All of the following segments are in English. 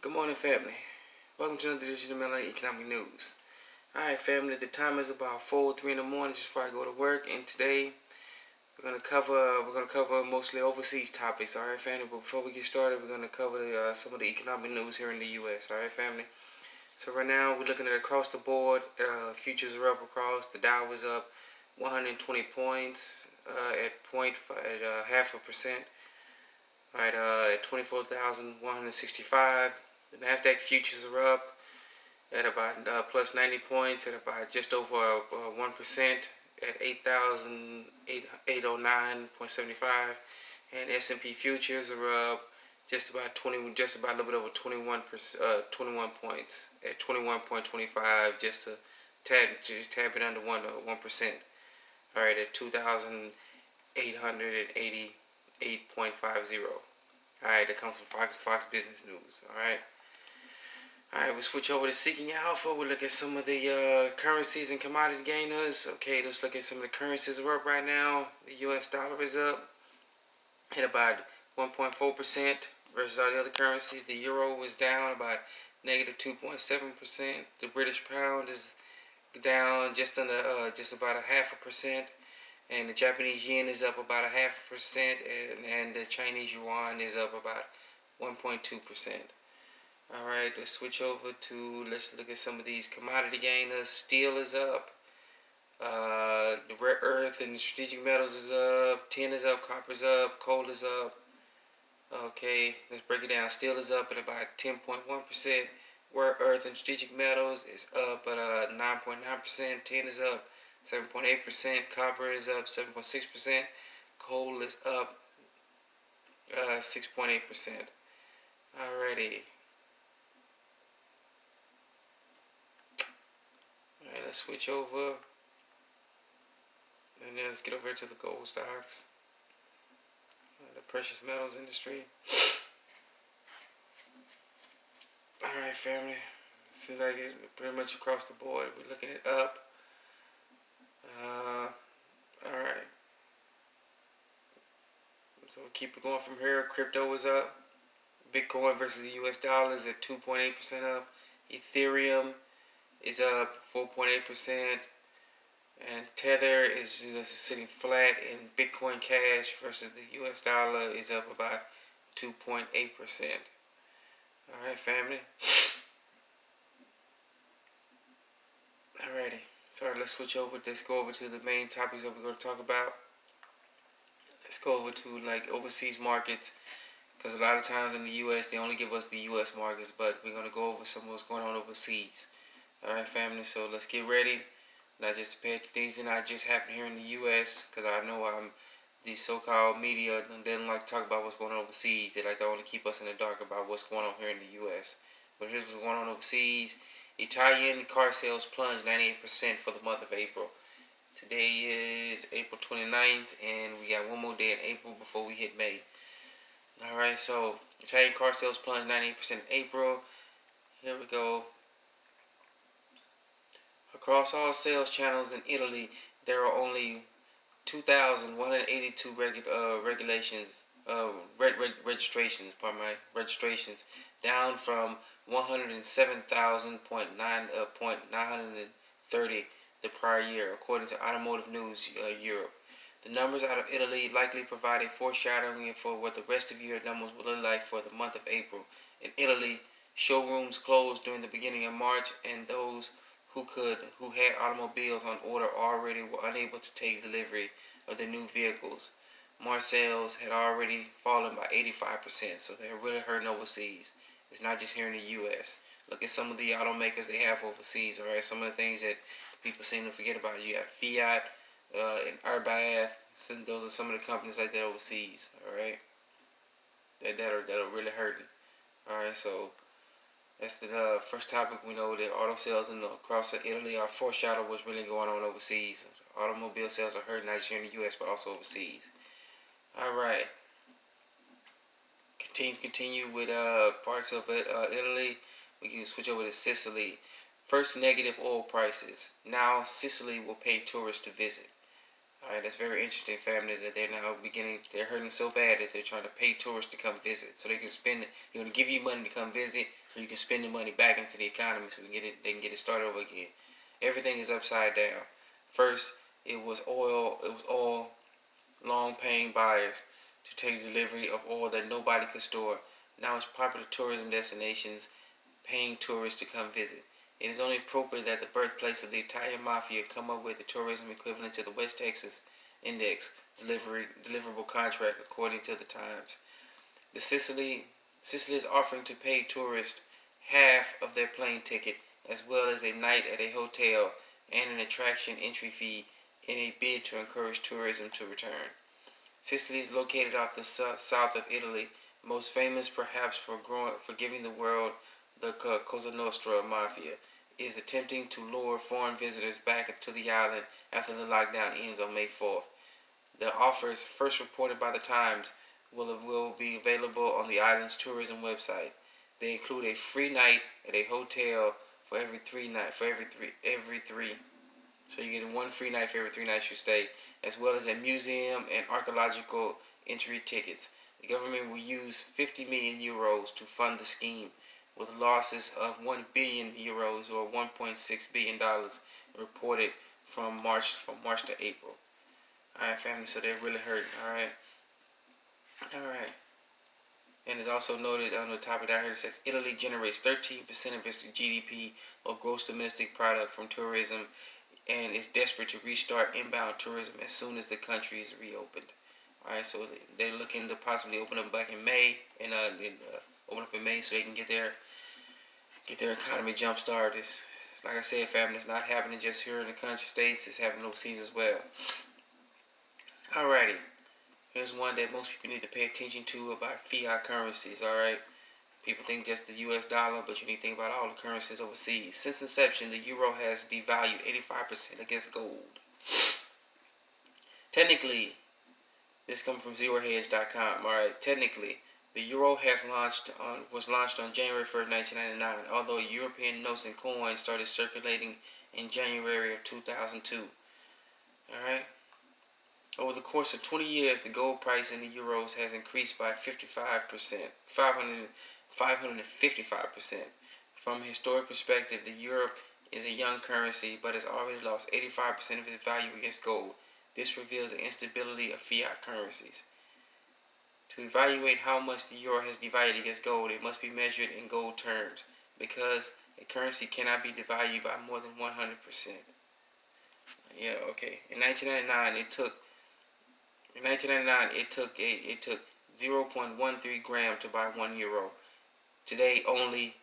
Good morning, family. Welcome to another edition of Melanie Economic News. Alright, family, the time is about 4:03 in the morning just before I go to work, and today we're gonna cover mostly overseas topics. Alright, family, but before we get started, we're gonna cover some of the economic news here in the US. Alright, family. So right now we're looking at across the board. Futures are up across. The Dow is up 120 points at half a percent. Alright, at 24,165. The Nasdaq futures are up at about plus 90 points at about just over 1% at 8,809.75, and S&P futures are up just about a little bit over 21 points at 21.25, just a tad bit under 1%. All right, at 2,888.50. All right, that comes from Fox Business News. All right. Alright, we'll switch over to Seeking Alpha. We'll look at some of the currencies and commodity gainers. Okay, let's look at some of the currencies that are up right now. The US dollar is up at about 1.4% versus all the other currencies. The euro is down about negative 2.7%. The British pound is down just about a 0.5%. And the Japanese yen is up about a 0.5%. And the Chinese yuan is up about 1.2%. Alright, let's switch over to, let's look at some of these commodity gainers. Steel is up. The rare earth and strategic metals is up. Tin is up. Copper is up. Coal is up. Okay, let's break it down. Steel is up at about 10.1%. Rare earth and strategic metals is up at 9.9%. Tin is up 7.8%. Copper is up 7.6%. Coal is up 6.8%. Alrighty. Alright, let's switch over. And then let's get over to the gold stocks. The precious metals industry. Alright, family. Seems like it pretty much across the board. We're looking at up. Alright. So we'll keep it going from here. Crypto is up. Bitcoin versus the US dollar is at 2.8% up. Ethereum is up 4.8%, and Tether is just sitting flat, and Bitcoin Cash versus the US dollar is up about 2.8%. Alright, family. Alrighty. Sorry, let's switch over. Let's go over to the main topics that we're going to talk about. Let's go over to like overseas markets, because a lot of times in the US they only give us the US markets, but we're going to go over some of what's going on overseas. Alright, family, so let's get ready. Not just to pay things that not just happen here in the U.S., because I know the so-called media, they don't like to talk about what's going on overseas. They like to only keep us in the dark about what's going on here in the U.S. But here's what's going on overseas. Italian car sales plunged 98% for the month of April. Today is April 29th, and we got one more day in April before we hit May. Alright, so Italian car sales plunged 98% in April. Here we go. Across all sales channels in Italy, there are only 2,182 registrations, down from 107,930 the prior year, according to Automotive News Europe. The numbers out of Italy likely provide a foreshadowing for what the rest of year numbers will look like for the month of April. In Italy, showrooms closed during the beginning of March, and those who had automobiles on order already were unable to take delivery of the new vehicles. March sales had already fallen by 85%, so they're really hurting overseas. It's not just here in the U.S. Look at some of the automakers they have overseas, all right? Some of the things that people seem to forget about. You have Fiat and Arbath. So those are some of the companies like that overseas, all right? That are really hurting, all right? So that's the first topic. We know that auto sales across Italy are foreshadow what's really going on overseas. Automobile sales are hurting not just here in the U.S. but also overseas. All right. Continue with parts of Italy. We can switch over to Sicily. First negative oil prices. Now Sicily will pay tourists to visit. All right, that's very interesting, family. That they're hurting so bad that they're trying to pay tourists to come visit, so they can spend. They're going to give you money to come visit, so you can spend the money back into the economy, so they can get it started over again. Everything is upside down. First, it was oil. It was all long-paying buyers to take delivery of oil that nobody could store. Now it's popular tourism destinations paying tourists to come visit. It is only appropriate that the birthplace of the Italian Mafia come up with a tourism equivalent to the West Texas Index deliverable contract according to the Times. The Sicily is offering to pay tourists half of their plane ticket as well as a night at a hotel and an attraction entry fee in a bid to encourage tourism to return. Sicily is located off the south of Italy, most famous perhaps for giving the world the Cosa Nostra Mafia, is attempting to lure foreign visitors back into the island after the lockdown ends on May 4th. The offers, first reported by the Times, will be available on the island's tourism website. They include a free night at a hotel for every three. So you get one free night for every 3 nights you stay, as well as a museum and archaeological entry tickets. The government will use 50 million euros to fund the scheme, with losses of 1 billion euros or 1.6 billion dollars reported from March to April. All right, family. So they're really hurting. All right. And it's also noted on the topic down here, it says Italy generates 13% of its GDP or gross domestic product from tourism, and is desperate to restart inbound tourism as soon as the country is reopened. All right, so they're looking to possibly open up back in May, and open up in May so they can get their economy jump started. Like I said, family, it's not happening just here in the country states; it's happening overseas as well. Alrighty, here's one that most people need to pay attention to about fiat currencies. All right. People think just the U.S. dollar, but you need to think about all the currencies overseas. Since inception, the euro has devalued 85% against gold. Technically, this comes from ZeroHedge.com. All right. Technically, the euro was launched on January 1st, 1999. Although European notes and coins started circulating in January of 2002. All right. Over the course of 20 years, the gold price in the euros has increased by 55%, 555%. From a historic perspective, the euro is a young currency, but has already lost 85% of its value against gold. This reveals the instability of fiat currencies. To evaluate how much the euro has devalued against gold, it must be measured in gold terms, because a currency cannot be devalued by more than 100%. Yeah, okay. In 1999, it took 0.13 gram to buy 1 euro. Today, it only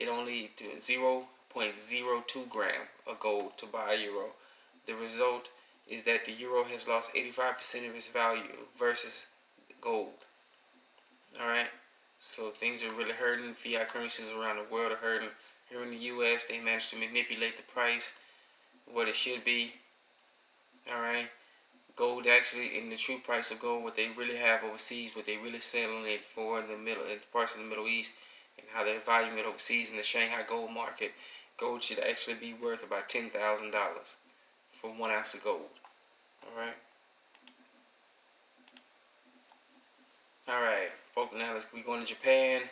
0.02 gram of gold to buy a euro. The result is that the euro has lost 85% of its value versus gold. All right, so things are really hurting. Fiat currencies around the world are hurting. Here in the U.S., they managed to manipulate the price what it should be. All right. Gold actually, in the true price of gold, what they really have overseas, what they really selling it for in parts of the Middle East, and how they're valuing it overseas in the Shanghai gold market, gold should actually be worth about $10,000 for 1 ounce of gold. All right. All right, folks. Now we going to Japan.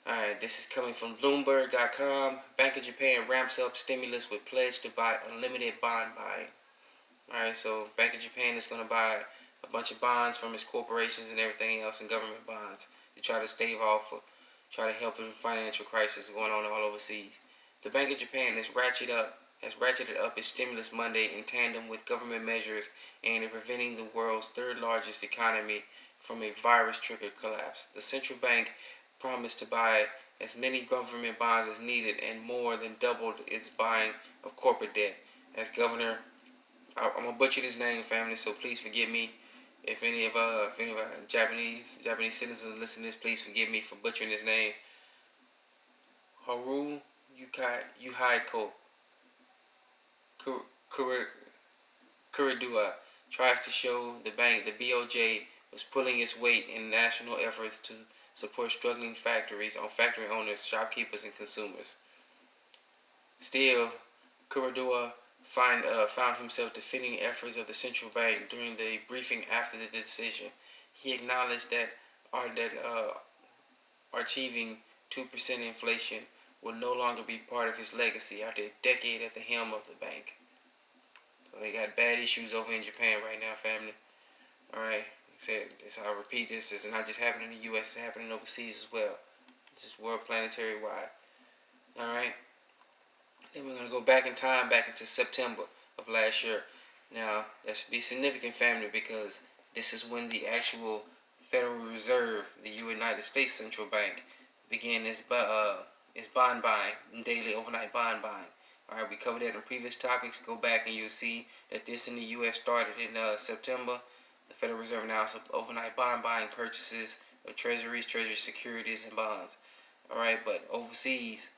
All right, this is coming from Bloomberg.com. Bank of Japan ramps up stimulus with pledge to buy unlimited bond buying. Alright, so Bank of Japan is going to buy a bunch of bonds from its corporations and everything else, and government bonds, to try to try to help with the financial crisis going on all overseas. The Bank of Japan has ratcheted up its stimulus Monday in tandem with government measures aimed at preventing the world's third largest economy from a virus-triggered collapse. The central bank promised to buy as many government bonds as needed and more than doubled its buying of corporate debt, as Governor I'm gonna butcher this name, family, so please forgive me. If any of Japanese citizens listen to this, please forgive me for butchering his name. Haru Yuhaiko Kuridua tries to show the BOJ was pulling its weight in national efforts to support struggling factory owners, shopkeepers, and consumers. Still, Kuridua found himself defending efforts of the central bank during the briefing after the decision. He acknowledged that achieving 2% inflation will no longer be part of his legacy after a decade at the helm of the bank. So they got bad issues over in Japan right now, family. All right, I'll repeat this. This is not just happening in the U.S. It's happening overseas as well. It's just world planetary wide. All right. Then we're gonna go back in time, back into September of last year. Now that should be significant, family, because this is when the actual Federal Reserve, the United States Central Bank, began its bond buying, daily overnight bond buying. All right, we covered that in previous topics. Go back and you'll see that this in the U.S. started in September. The Federal Reserve announced overnight bond buying purchases of treasury securities, and bonds. All right, but overseas,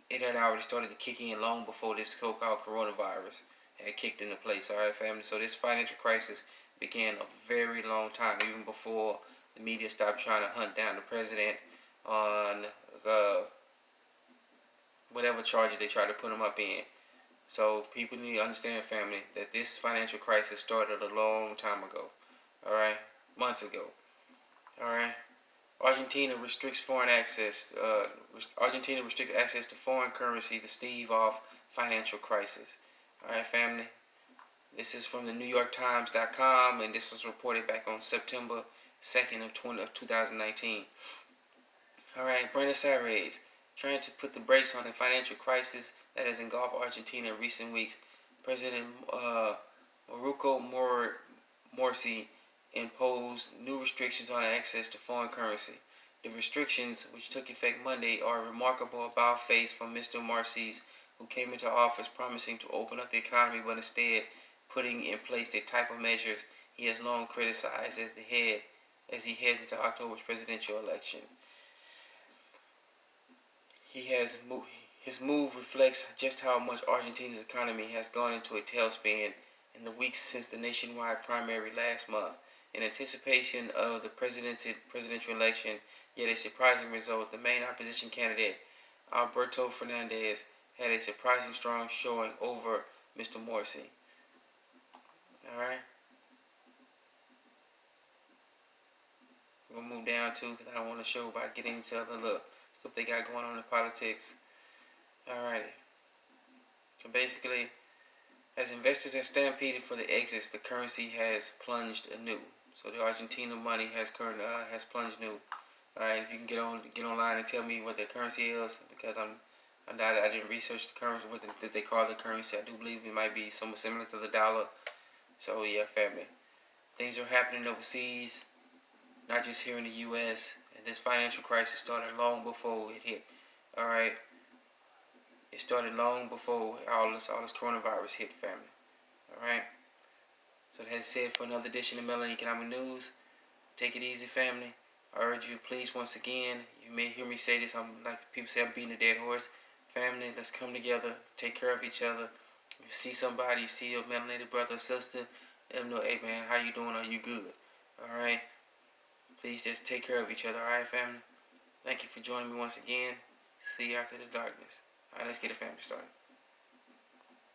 it had already started to kick in long before this so-called coronavirus had kicked into place. All right, family. So this financial crisis began a very long time, even before the media stopped trying to hunt down the president on whatever charges they tried to put him up in. So people need to understand, family, that this financial crisis started a long time ago. All right, months ago. All right. Argentina restricts access to foreign currency to stave off financial crisis. All right, family. This is from the NewYorkTimes.com, and this was reported back on September 2nd of 2019. All right, Buenos Aires trying to put the brakes on the financial crisis that has engulfed Argentina in recent weeks. President Mauricio Morsi imposed new restrictions on access to foreign currency. The restrictions, which took effect Monday, are a remarkable about-face from Mr. Morsi, who came into office promising to open up the economy, but instead putting in place the type of measures he has long criticized as he heads into October's presidential election. His move reflects just how much Argentina's economy has gone into a tailspin in the weeks since the nationwide primary last month. In anticipation of the presidential election, yet a surprising result, the main opposition candidate, Alberto Fernandez, had a surprising strong showing over Mr. Morsi. Alright? We're going to move down to, because I don't want to show by getting into other stuff they got going on in politics. Alrighty. So basically, as investors have stampeded for the exits, the currency has plunged anew. So the Argentina money has plunged new. All right, if you can get online and tell me what the currency is, because I didn't research the currency. What did they call the currency? I do believe it might be somewhat similar to the dollar. So yeah, family, things are happening overseas, not just here in the U.S. And this financial crisis started long before it hit. All right, it started long before all this coronavirus hit, family. All right. So that's it for another edition of Melon Economic News. Take it easy, family. I urge you, please, once again, you may hear me say this, like people say, I'm beating a dead horse. Family, let's come together, take care of each other. If you see somebody, you see a melanated brother or sister, let them know, hey man, how you doing? Are you good? Alright? Please just take care of each other, alright, family? Thank you for joining me once again. See you after the darkness. Alright, let's get the family started.